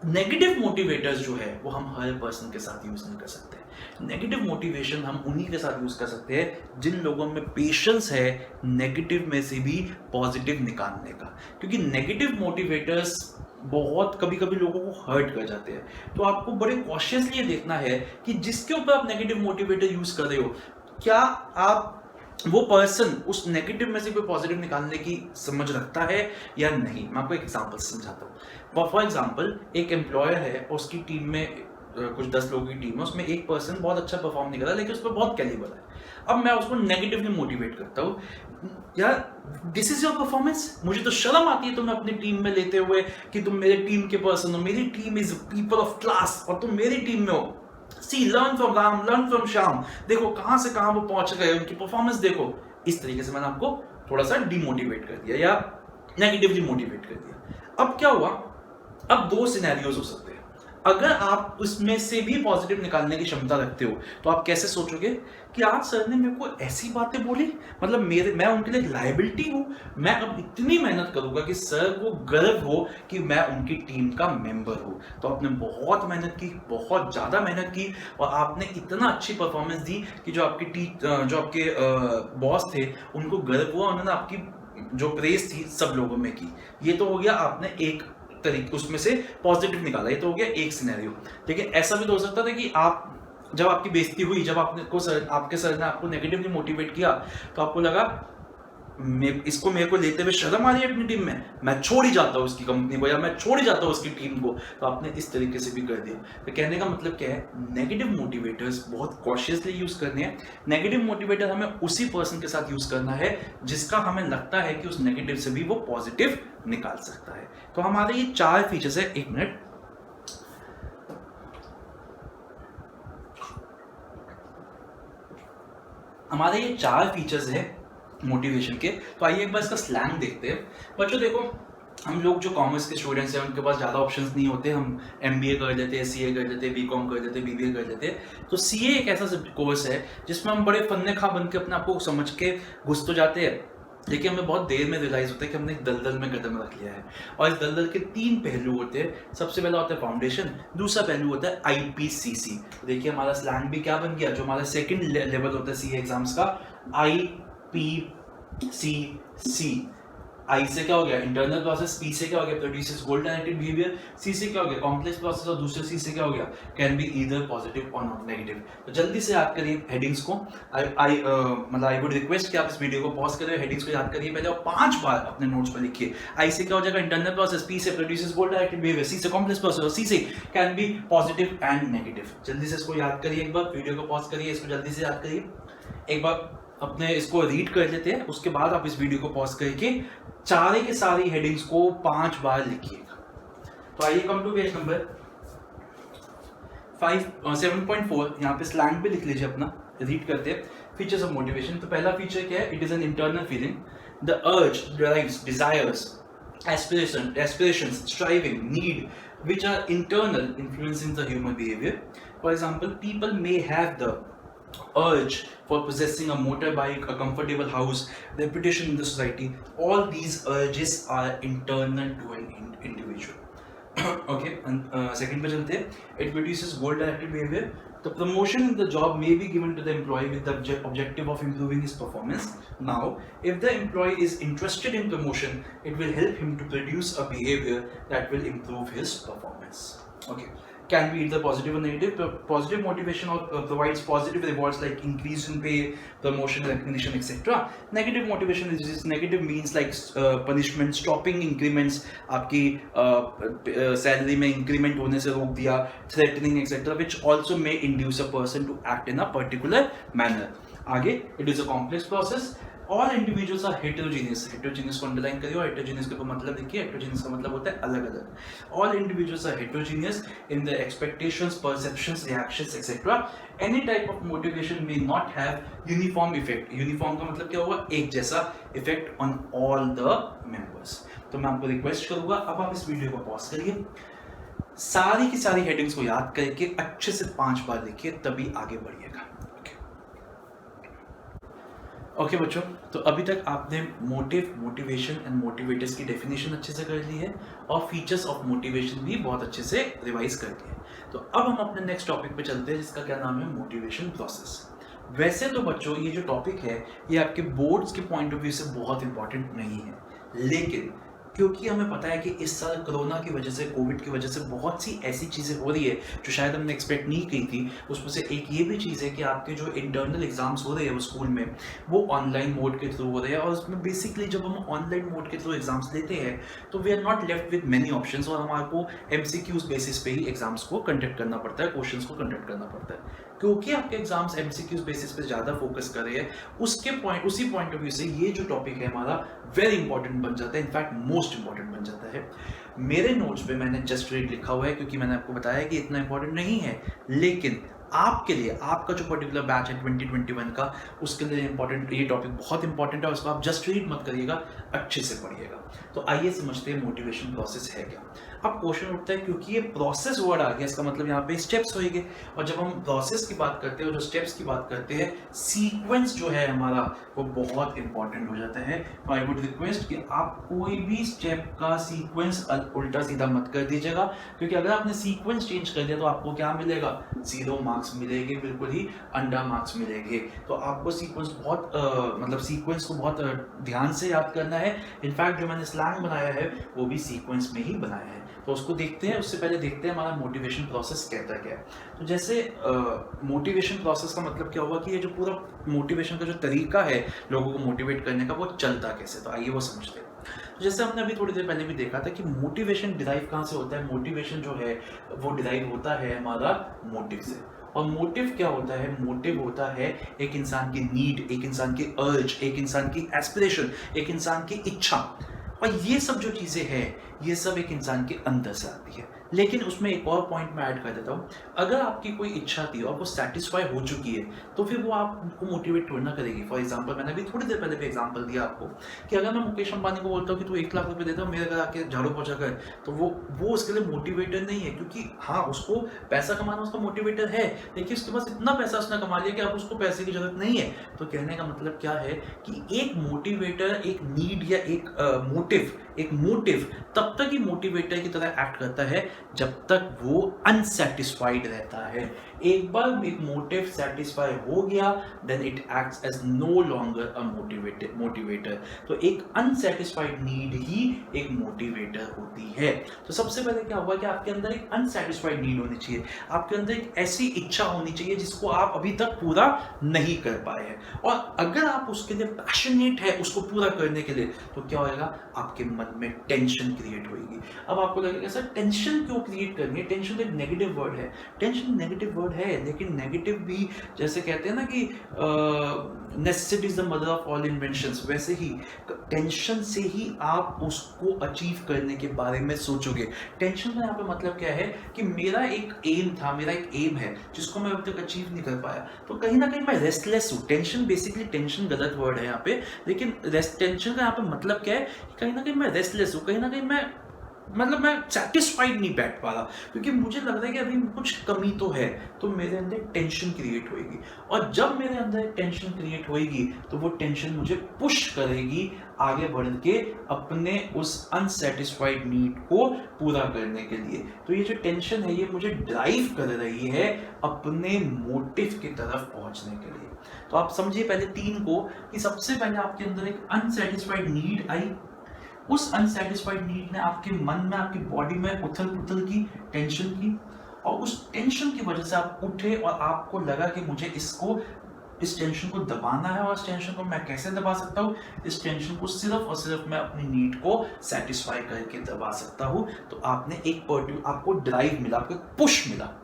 नेगेटिव मोटिवेटर्स जो है वो हम हर पर्सन के साथ यूज नहीं कर सकते। नेगेटिव मोटिवेशन हम उन्हीं के साथ यूज कर सकते हैं जिन लोगों में पेशेंस है नेगेटिव में से भी पॉजिटिव निकालने का, क्योंकि नेगेटिव मोटिवेटर्स बहुत कभी कभी लोगों को हर्ट कर जाते हैं। तो आपको बड़े कॉशियसली देखना है कि जिसके ऊपर आप नेगेटिव मोटिवेटर यूज कर रहे हो, क्या आप वो पर्सन उस नेगेटिव में से कोई पॉजिटिव निकालने की समझ रखता है या नहीं। मैं आपको एक एग्जांपल समझाता हूँ। फॉर एग्जांपल एक एम्प्लॉयर है और उसकी टीम में कुछ 10 लोगों की टीम है, उसमें एक पर्सन बहुत अच्छा परफॉर्म नहीं कर रहा लेकिन उस पर बहुत कैलिबर है। अब मैं उसको नेगेटिवली मोटिवेट करता हूँ, यार दिस इज योर परफॉर्मेंस, मुझे तो शर्म आती है तुम्हें अपनी टीम में लेते हुए कि तुम मेरे टीम के पर्सन हो, मेरी team is people of class और तुम मेरी टीम में हो। See learn from Ram, learn from Shyam, देखो कहां से कहां वो पहुंच गए, उनकी परफॉर्मेंस देखो। इस तरीके से मैंने आपको थोड़ा सा डिमोटिवेट कर दिया या नेगेटिवली मोटिवेट कर दिया। अब क्या हुआ, अब 2 सिनेरियोज हो सकते हैं। अगर आप उसमें से भी पॉजिटिव निकालने की क्षमता रखते हो तो आप कैसे सोचोगे कि आज सर ने मेरे को ऐसी बातें बोली, मतलब मैं उनके लिए लायबिलिटी हूं, मैं अब इतनी मेहनत करूंगा कि सर को गर्व हो कि मैं उनकी टीम का मेंबर हूं। तो आपने बहुत मेहनत की, बहुत ज्यादा मेहनत की और आपने इतना अच्छी परफॉर्मेंस दी कि जो आपके बॉस थे उनको गर्व हुआ, उन्होंने आपकी जो प्रेज थी सब लोगों में की। ये तो हो गया आपने एक तरीके उसमें से पॉजिटिव निकाला, ये तो हो गया एक सिनेरियो। लेकिन ऐसा भी तो हो सकता था कि आप जब आपकी बेइज्जती हुई, जब आपके सर ने आपको नेगेटिवली मोटिवेट किया तो आपको लगा इसको मेरे को लेते हुए शर्म आ रही है अपनी टीम में, मैं छोड़ ही जाता हूँ उसकी कंपनी को या मैं छोड़ ही जाता हूँ उसकी टीम को। तो आपने इस तरीके से भी कर दिया। तो कहने का मतलब क्या है, नेगेटिव मोटिवेटर्स बहुत कॉशियसली यूज करने हैं। नेगेटिव मोटिवेटर हमें उसी पर्सन के साथ यूज करना है जिसका हमें लगता है कि उस नेगेटिव से भी वो पॉजिटिव निकाल सकता है। तो हमारे ये 4 फीचर्स है। 1 मिनट, हमारे ये 4 फीचर्स है मोटिवेशन के। तो आइए एक बार इसका स्लैंग देखते हैं। बच्चों देखो, हम लोग जो कॉमर्स के स्टूडेंट्स हैं उनके पास ज़्यादा ऑप्शंस नहीं होते। हम MBA कर लेते हैं, CA कर लेते हैं, BCom कर लेते हैं, BBA कर लेते हैं। तो CA एक ऐसा कोर्स है जिसमें हम बड़े फन्ने खा बन के अपने आप को समझ के घुस तो जाते हैं, लेकिन हमें बहुत देर में रियलाइज होता है कि हमने एक दलदल में कदम रख लिया है। और इस दलदल के 3 पहलू होते हैं। सबसे पहला होता है फाउंडेशन, दूसरा पहलू होता है IPCC। देखिए हमारा स्लैंग भी क्या बन गया, जो हमारा सेकंड लेवल होता है CA एग्जाम्स का, IPCC। I से क्या हो गया, इंटरनल प्रोसेस, P से क्या हो गया, प्रोड्यूसेस गोल डायरेक्टेड बिहेवियर, C से क्या हो गया, कॉम्प्लेक्स प्रोसेस, और दूसरे C से क्या हो गया, कैन बी ईदर पॉजिटिव और नॉट नेगेटिव। तो जल्दी से याद करिए हेडिंग्स को। आई वुड रिक्वेस्ट कि आप इस वीडियो को पॉज करिए, हेडिंग्स को याद करिए पहले और 5 बार अपने नोट्स पर लिखिए। I से क्या हो जाएगा, इंटरनल प्रोसेस, P से प्रोड्यूसेस गोल डायरेक्टेड बिहेवियर, C से कॉम्प्लेक्स प्रोसेस और C से can be positive and negative. जल्दी से इसको याद करिए, एक बार वीडियो को पॉज करिए, इसको जल्दी से याद करिए एक बार। अपने इसको रीड कर लेते हैं, उसके बाद आप इस वीडियो को पॉज करके सारे के सारी हेडिंग्स को 5 बार लिखिएगा। तो आइए कम टू पेज नंबर 7.4, यहाँ पे स्लैंग पे लिख लीजिए अपना, रीड करते हैं। Features of motivation. तो पहला फीचर क्या है? It is an internal feeling, the urge, drives, desires, aspirations, striving, need, which are internal, influencing the human behavior. For example, people may have the urge for possessing a motorbike, a comfortable house, reputation in the society. All these urges are internal to an individual. Okay, and second पे चलते हैं. It produces goal-directed behavior. The promotion in the job may be given to the employee with the objective of improving his performance. Now, if the employee is interested in promotion, it will help him to produce a behavior that will improve his performance. Okay. Can be either positive or negative. Positive motivation provides positive rewards like increase in pay, promotion, recognition, etc. Negative motivation is negative means like punishment, stopping increments, आपकी salary में increment होने से रोक दिया, threatening, etc. which also may induce a person to act in a particular manner. आगे, it is a complex process. All individuals are heterogeneous. Heterogeneous को underline करिए और heterogeneous का मतलब देखिए, heterogeneous का मतलब होता है अलग अलग. All individuals are heterogeneous in their expectations, perceptions, reactions, etc. Any type of motivation may not have uniform effect. Uniform का मतलब क्या होगा? एक जैसा effect on all the members. तो मैं आपको रिक्वेस्ट करूंगा, अब आप इस वीडियो को पॉज करिए, सारी की सारी हेडिंग्स को याद करके अच्छे से 5 बार लिखिए, तभी आगे बढ़िएगा। ओके बच्चों, तो अभी तक आपने मोटिव, मोटिवेशन एंड मोटिवेटर्स की डेफिनेशन अच्छे से कर ली है और फीचर्स ऑफ मोटिवेशन भी बहुत अच्छे से रिवाइज कर ली है। तो अब हम अपने नेक्स्ट टॉपिक पे चलते हैं, जिसका क्या नाम है? Motivation process. वैसे तो बच्चों ये जो टॉपिक है ये आपके बोर्ड्स के पॉइंट ऑफ व्यू से बहुत इंपॉर्टेंट नहीं है, लेकिन क्योंकि हमें पता है कि इस साल कोरोना की वजह से, कोविड की वजह से बहुत सी ऐसी चीज़ें हो रही है जो शायद हमने एक्सपेक्ट नहीं की थी। उसमें से एक ये भी चीज़ है कि आपके जो इंटरनल एग्जाम्स हो रहे हैं वो स्कूल में, वो ऑनलाइन मोड के थ्रू हो रहे हैं। और उसमें बेसिकली जब हम ऑनलाइन मोड के थ्रू एग्जाम्स लेते हैं तो we are not left with many options, और हमारे को MCQs बेसिस पे ही एग्जाम्स को कंडक्ट करना पड़ता है, क्वेश्चंस को कंडक्ट करना पड़ता है। क्योंकि आपके एग्जाम्स MCQs बेसिस पे ज़्यादा फोकस कर रहे हैं, उसी पॉइंट ऑफ व्यू से ये जो टॉपिक है हमारा वेरी इंपॉर्टेंट बन जाता है, इनफैक्ट मोस्ट इंपॉर्टेंट बन जाता है। मेरे नोट्स पे मैंने जस्ट रीड लिखा हुआ है क्योंकि मैंने आपको बताया कि इतना इंपॉर्टेंट नहीं है, लेकिन आपके लिए, आपका जो पर्टिकुलर बैच है 2021 का, उसके लिए इंपॉर्टेंट, ये टॉपिक बहुत इंपॉर्टेंट है। उसको आप जस्ट रीड मत करिएगा, अच्छे से पढ़िएगा। तो आइए समझते हैं मोटिवेशन प्रोसेस है क्या। अब क्वेश्चन उठता है, क्योंकि ये प्रोसेस वर्ड आ गया, इसका मतलब यहाँ पे स्टेप्स होंगे, और जब हम प्रोसेस की बात करते हैं और जो स्टेप्स की बात करते हैं, सीक्वेंस जो है हमारा वो बहुत इंपॉर्टेंट हो जाता है। तो आई वुड रिक्वेस्ट कि आप कोई भी स्टेप का सीक्वेंस उल्टा सीधा मत कर दीजिएगा, क्योंकि अगर आपने सीक्वेंस चेंज कर दिया तो आपको क्या मिलेगा? 0 मार्क्स मिलेंगे, बिल्कुल ही अंडा मार्क्स मिलेंगे। तो आपको सीक्वेंस बहुत मतलब सीक्वेंस को बहुत ध्यान से याद करना है। इनफैक्ट जो मैंने स्लैंग बनाया है वो भी सीक्वेंस में ही बनाया है, तो उसको देखते हैं। उससे पहले देखते हैं हमारा मोटिवेशन प्रोसेस कहता क्या है। तो जैसे मोटिवेशन प्रोसेस का मतलब क्या हुआ कि ये जो पूरा मोटिवेशन का जो तरीका है लोगों को मोटिवेट करने का, वो चलता कैसे, तो आइए वो समझते हैं। तो जैसे हमने अभी थोड़ी देर पहले भी देखा था कि मोटिवेशन डिराइव कहाँ से होता है। मोटिवेशन जो है वो डिराइव होता है हमारा मोटिव से। और मोटिव क्या होता है? मोटिव होता है एक इंसान की नीड, एक इंसान की अर्ज, एक इंसान की एस्पिरेशन, एक इंसान की इच्छा। और ये सब जो चीज़ें हैं ये सब एक इंसान के अंदर से आती है। लेकिन उसमें एक और पॉइंट मैं ऐड कर देता हूँ, अगर आपकी कोई इच्छा थी और वो सेटिस्फाई हो चुकी है तो फिर वो आपको मोटिवेट थोड़ी ना करेगी। फॉर एग्जांपल, मैंने अभी थोड़ी देर पहले भी एग्जांपल दिया आपको कि अगर मैं मुकेश अंबानी को बोलता हूँ कि तू 1 लाख रुपए देता हूँ, मेरे घर आके झाड़ू पोछा कर, तो वो उसके लिए मोटिवेटर नहीं है। क्योंकि हाँ, उसको पैसा कमाना उसका मोटिवेटर है, लेकिन उसके पास इतना पैसा उसने कमा लिया कि अब उसको पैसे की जरूरत नहीं है। तो कहने का मतलब क्या है कि एक मोटिवेटर, एक नीड या एक मोटिव तब तक ही मोटिवेटर की तरह एक्ट करता है जब तक वो अनसेटिस्फाइड रहता है। एक बार एक मोटिव सेटिस्फाई हो गया, then it acts as no longer a motivator. तो एक अनसेटिस्फाइड नीड ही एक मोटिवेटर होती है। तो सबसे पहले क्या हुआ कि आपके अंदर एक अनसेटिस्फाइड नीड होनी चाहिए, आपके अंदर एक ऐसी इच्छा होनी चाहिए जिसको आप अभी तक पूरा नहीं कर पाए हैं। और अगर आप उसके लिए पैशनेट है उसको पूरा करने के लिए, तो क्या होगा? आपके मन मन में टेंशन क्रिएट होगी। अब आपको लगेगा सर टेंशन क्यों क्रिएट करनी है, टेंशन तो एक नेगेटिव वर्ड है। टेंशन नेगेटिव वर्ड है, लेकिन नेगेटिव भी जैसे कहते हैं ना कि necessity is the mother of all inventions, वैसे ही टेंशन से ही आप उसको अचीव करने के बारे में सोचोगे। टेंशन का यहाँ पे मतलब क्या है कि मेरा एक एम था, मेरा एक एम है जिसको मैं अब तक अचीव नहीं कर पाया, तो कहीं ना कहीं मैं रेस्टलेस हूँ। टेंशन बेसिकली, टेंशन गलत वर्ड है यहाँ पे, लेकिन टेंशन का यहाँ पे मतलब क्या है, कहीं ना कहीं मैं रेस्टलेस हूँ, कहीं ना कहीं मैं मतलब मैं सेटिस्फाइड नहीं बैठ पा रहा, क्योंकि मुझे लग रहा है कि अभी कुछ कमी तो है, तो मेरे अंदर टेंशन क्रिएट होएगी। और जब मेरे अंदर टेंशन क्रिएट होएगी तो वो टेंशन मुझे पुश करेगी आगे बढ़ के अपने उस अनसेटिस्फाइड नीड को पूरा करने के लिए। तो ये जो टेंशन है ये मुझे ड्राइव कर रही है अपने मोटिव की तरफ पहुंचने के लिए। तो आप समझिए पहले 3 को, कि सबसे पहले आपके अंदर एक अनसेटिस्फाइड नीड आई, उस अनसेटिस्फाइड नीड ने आपके मन में, आपकी बॉडी में उथल पुथल की, टेंशन की, और उस टेंशन की वजह से आप उठे और आपको लगा कि मुझे इस टेंशन को दबाना है। और इस टेंशन को मैं कैसे दबा सकता हूँ, इस टेंशन को सिर्फ और सिर्फ मैं अपनी नीड को सेटिस्फाई करके दबा सकता हूँ। तो आपने आपको ड्राइव मिला, आपको पुश मिला।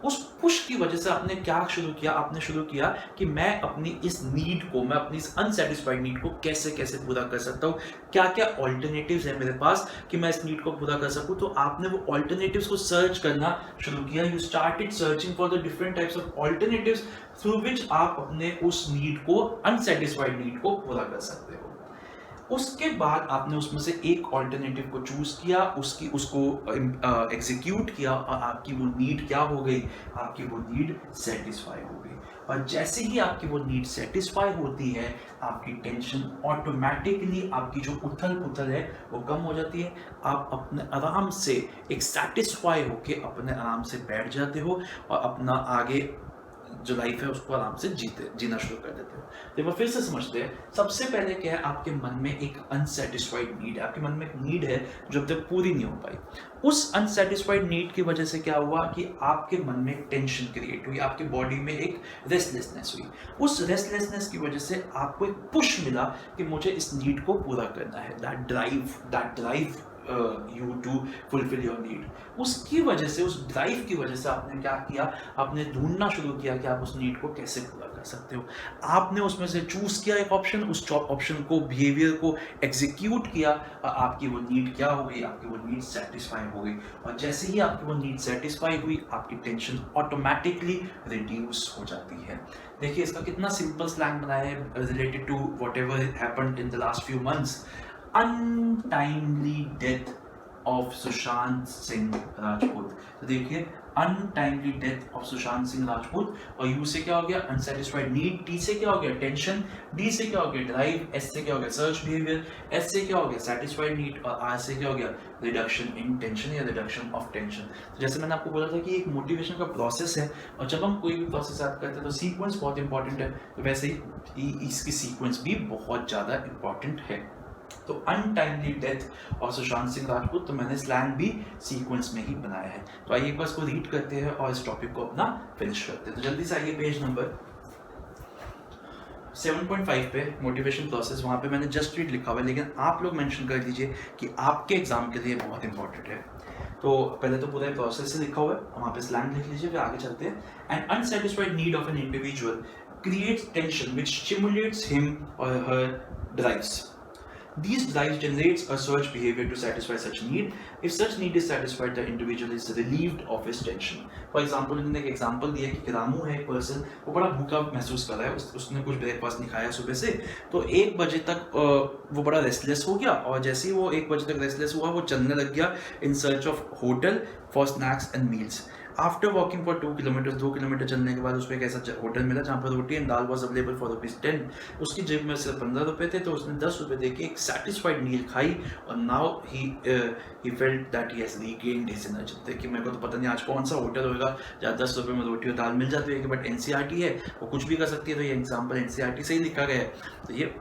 उस पुश की वजह से आपने क्या शुरू किया, आपने शुरू किया कि मैं अपनी इस नीड को, मैं अपनी इस अनसेटिस्फाइड नीड को कैसे कैसे पूरा कर सकता हूँ, क्या क्या ऑल्टरनेटिव्स है मेरे पास कि मैं इस नीड को पूरा कर सकूँ। तो आपने वो ऑल्टरनेटिव्स को सर्च करना शुरू किया। You started searching for the different types of alternatives through which आप अपने उस नीड को, अनसेटिस्फाइड नीड को पूरा कर सकते हो। उसके बाद आपने उसमें से एक ऑल्टरनेटिव को चूज किया, उसको एग्जीक्यूट किया, और आपकी वो नीड क्या हो गई, आपकी वो नीड सेटिस्फाई हो गई। और जैसे ही आपकी वो नीड सेटिस्फाई होती है, आपकी टेंशन ऑटोमेटिकली, आपकी जो उथल पुथल है वो कम हो जाती है। आप अपने आराम से एक सेटिस्फाई होके अपने आराम से बैठ जाते हो और अपना आगे जो लाइफ है उसको आराम से जीना शुरू कर देते हो। देखो फिर से समझते हैं, सबसे पहले क्या है, आपके मन में एक अनसेटिस्फाइड नीड है, आपके मन में एक नीड है जो अब तक पूरी नहीं हो पाई। उस अनसेटिस्फाइड नीड की वजह से क्या हुआ कि आपके मन में टेंशन क्रिएट हुई, आपकी बॉडी में एक रेस्टलेसनेस हुई। उस रेस्टलेसनेस की वजह से आपको एक पुश मिला कि मुझे इस नीड को पूरा करना है। That drive you to fulfill your need। उसकी वजह से, उस ड्राइव की वजह से आपने क्या किया, आपने ढूंढना शुरू किया कि आप उस नीड को कैसे पूरा कर सकते हो। आपने उसमें से चूज किया एक ऑप्शन, उस ऑप्शन को, बिहेवियर को एग्जीक्यूट किया, और आपकी वो नीड क्या हो गई, आपकी वो नीड सेटिस्फाई हो गई। और जैसे ही आपकी वो नीड सेटिस्फाई हुई, आपकी टेंशन ऑटोमेटिकली रिड्यूस हो जाती है। देखिए इसका कितना सिंपल स्लैंग बनाया है related to whatever happened in the last few months. Untimely death of Sushant Singh Rajput. तो देखिए untimely death of Sushant Singh Rajput, और यू से क्या हो गया, अनसेटिस्फाइड नीड, टी से क्या हो गया, टेंशन, डी से क्या हो गया, ड्राइव, एस से क्या हो गया, सर्च बिहेवियर, एस से क्या हो गया, सेटिस्फाइड नीड, और आर से क्या हो गया, रिडक्शन इन टेंशन या रिडक्शन ऑफ टेंशन। तो जैसे मैंने आपको बोला था कि एक मोटिवेशन का प्रोसेस है, और जब हम कोई भी प्रोसेस याद करते हैं तो सीक्वेंस बहुत इंपॉर्टेंट है। तो वैसे ही इसकी सीक्वेंस भी बहुत ज़्यादा इंपॉर्टेंट है। तो अनटाइमली डेथ और सुशांत सिंह राजपूत, तो मैंने स्लैंग भी सीक्वेंस में ही बनाया है। तो आइए एक बार इसको रीड करते हैं और इस टॉपिक को अपना फिनिश करते हैं। तो जल्दी से आइए पेज नंबर 7.5 पे मोटिवेशन प्रोसेस, वहाँ पे मैंने जस्ट रीड लिखा हुआ है, लेकिन आप लोग मेंशन कर दीजिए कि आपके एग्जाम के लिए बहुत इंपॉर्टेंट है। तो पहले तो पूरा प्रोसेस से लिखा हुआ है, वहाँ पे स्लैंग लिख लीजिए, फिर आगे चलते हैं। An unsatisfied need of an individual creates tension which stimulates him or her drives. These drives generates a search behavior to satisfy such need. If such need is satisfied, the individual is relieved of his tension. For example, उन्होंने एक example दिया कि रामू है एक person, वो बड़ा भूखा महसूस कर रहा है, उसने कुछ ब्रेकफास्ट नहीं खाया सुबह से, तो 1 बजे तक वो बड़ा रेस्टलेस हो गया, और जैसे ही वो 1 बजे तक रेस्टलेस हुआ, वो चलने लग गया in search of hotel for snacks and meals. After walking for 2 kilometre, 2 kilometre चलने के बाद उसको एक ऐसा होटल मिला जहाँ पर roti and dal was available for ₹10। उसकी जेब में सिर्फ 15 रुपये थे, तो उसने 10 रुपये देके एक सेटिस्फाइड मील खाई, और now he felt that he has regained his energy. देखिए मेरे को तो पता नहीं आज कौन सा होटल होगा जहाँ 10 रुपये में रोटी और दाल मिल जाती है, बट NCERT है, वो कुछ भी कर सकती है। तो ये एग्जाम्पल NCERT से ही लिखा गया है, तो ये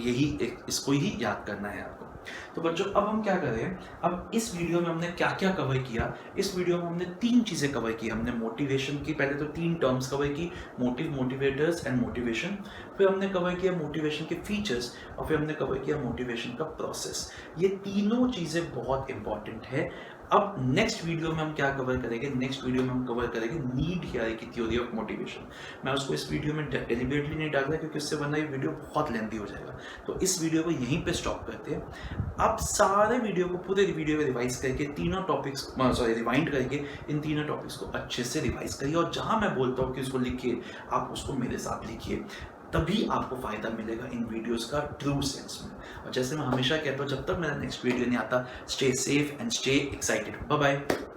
यही इसको ही याद करना है आपको। तो बच्चों अब हम क्या करें, अब इस वीडियो में हमने क्या क्या कवर किया। इस वीडियो में हमने 3 चीज़ें कवर की। हमने मोटिवेशन की पहले तो 3 टर्म्स कवर की, मोटिव, मोटिवेटर्स एंड मोटिवेशन। फिर हमने कवर किया मोटिवेशन के फीचर्स और फिर हमने कवर किया मोटिवेशन का प्रोसेस। ये तीनों चीज़ें बहुत इंपॉर्टेंट है। अब नेक्स्ट वीडियो में हम क्या कवर करेंगे, नेक्स्ट वीडियो में हम कवर करेंगे नीड हियर की थ्योरी ऑफ मोटिवेशन। मैं उसको इस वीडियो में डेलिबरेटली नहीं डाल रहा क्योंकि उससे वरना ये वीडियो बहुत लेंथी हो जाएगा। तो इस वीडियो को यहीं पे स्टॉप करते हैं। आप सारे वीडियो को, पूरे वीडियो को रिवाइज करके तीनों टॉपिक्स, रिवाइंड करके इन तीनों टॉपिक्स को अच्छे से रिवाइज करिए और जहां मैं बोलता हूँ कि उसको लिखिए, आप उसको मेरे साथ लिखिए, तभी आपको फायदा मिलेगा इन वीडियोस का ट्रू सेंस में। और जैसे मैं हमेशा कहता हूँ, जब तक मेरा नेक्स्ट वीडियो नहीं आता, stay safe and stay excited. Bye bye.